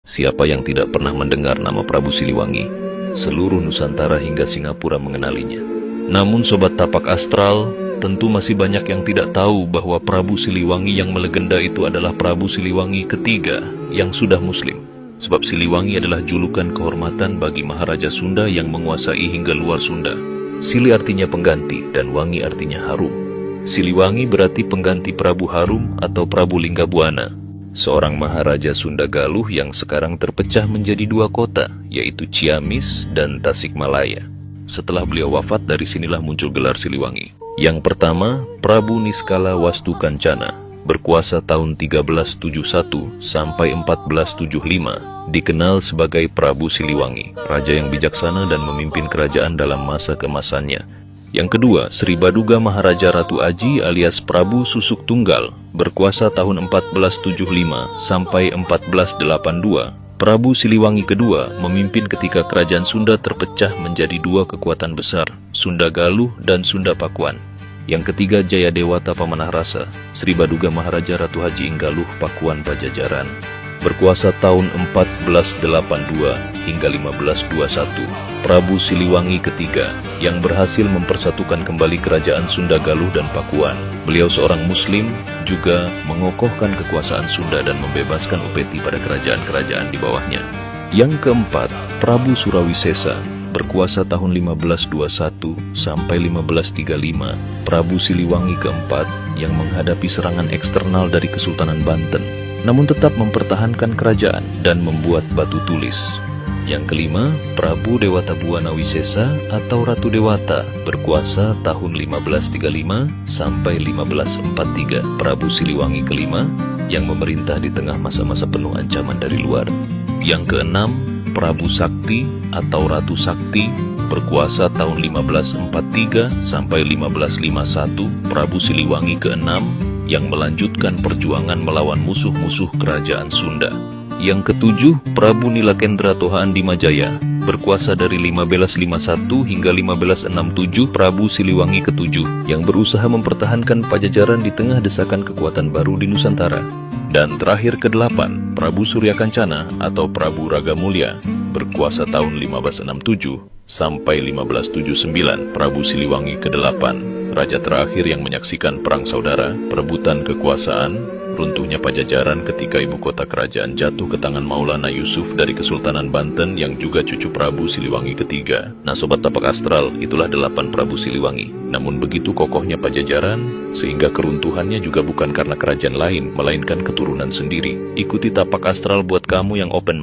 Siapa yang tidak pernah mendengar nama Prabu Siliwangi? Seluruh Nusantara hingga Singapura mengenalinya. Namun Sobat Tapak Astral, tentu masih banyak yang tidak tahu bahwa Prabu Siliwangi yang melegenda itu adalah Prabu Siliwangi ketiga yang sudah muslim. Sebab Siliwangi adalah julukan kehormatan bagi Maharaja Sunda yang menguasai hingga luar Sunda. Sili artinya pengganti dan wangi artinya harum. Siliwangi berarti pengganti Prabu Harum atau Prabu Linggabuana, seorang Maharaja Sunda Galuh yang sekarang terpecah menjadi dua kota, yaitu Ciamis dan Tasikmalaya. Setelah beliau wafat, dari sinilah muncul gelar Siliwangi. Yang pertama, Prabu Niskala Wastukancana, berkuasa tahun 1371 sampai 1475, dikenal sebagai Prabu Siliwangi, raja yang bijaksana dan memimpin kerajaan dalam masa keemasannya. Yang kedua, Sri Baduga Maharaja Ratu Aji alias Prabu Susuk Tunggal, berkuasa tahun 1475 sampai 1482. Prabu Siliwangi kedua memimpin ketika kerajaan Sunda terpecah menjadi dua kekuatan besar, Sunda Galuh dan Sunda Pakuan. Yang ketiga, Jayadewata Pamanah-Rasa, Sri Baduga Maharaja Ratu Haji Inggaluh Pakuan Pajajaran, berkuasa tahun 1482 hingga 1521. Prabu Siliwangi ketiga yang berhasil mempersatukan kembali kerajaan Sunda Galuh dan Pakuan. Beliau seorang muslim, juga mengokohkan kekuasaan Sunda dan membebaskan upeti pada kerajaan-kerajaan di bawahnya. Yang keempat, Prabu Surawisesa, berkuasa tahun 1521 sampai 1535. Prabu Siliwangi keempat yang menghadapi serangan eksternal dari Kesultanan Banten, namun tetap mempertahankan kerajaan dan membuat batu tulis. Yang kelima, Prabu Dewata Buana Wisesa atau Ratu Dewata, berkuasa tahun 1535 sampai 1543. Prabu Siliwangi kelima yang memerintah di tengah masa-masa penuh ancaman dari luar. Yang keenam, Prabu Sakti atau Ratu Sakti, berkuasa tahun 1543 sampai 1551. Prabu Siliwangi keenam yang melanjutkan perjuangan melawan musuh-musuh kerajaan Sunda. Yang ketujuh, Prabu Nilakendra Toha Andimajaya, berkuasa dari 1551 hingga 1567. Prabu Siliwangi ketujuh yang berusaha mempertahankan Pajajaran di tengah desakan kekuatan baru di Nusantara. Dan terakhir kedelapan, Prabu Surya Kancana atau Prabu Ragamulya, berkuasa tahun 1567 sampai 1579. Prabu Siliwangi kedelapan, raja terakhir yang menyaksikan perang saudara, perebutan kekuasaan, runtuhnya Pajajaran ketika ibu kota kerajaan jatuh ke tangan Maulana Yusuf dari Kesultanan Banten yang juga cucu Prabu Siliwangi ketiga. Nah Sobat Tapak Astral, itulah 8 Prabu Siliwangi. Namun begitu kokohnya Pajajaran, sehingga keruntuhannya juga bukan karena kerajaan lain, melainkan keturunan sendiri. Ikuti Tapak Astral buat kamu yang open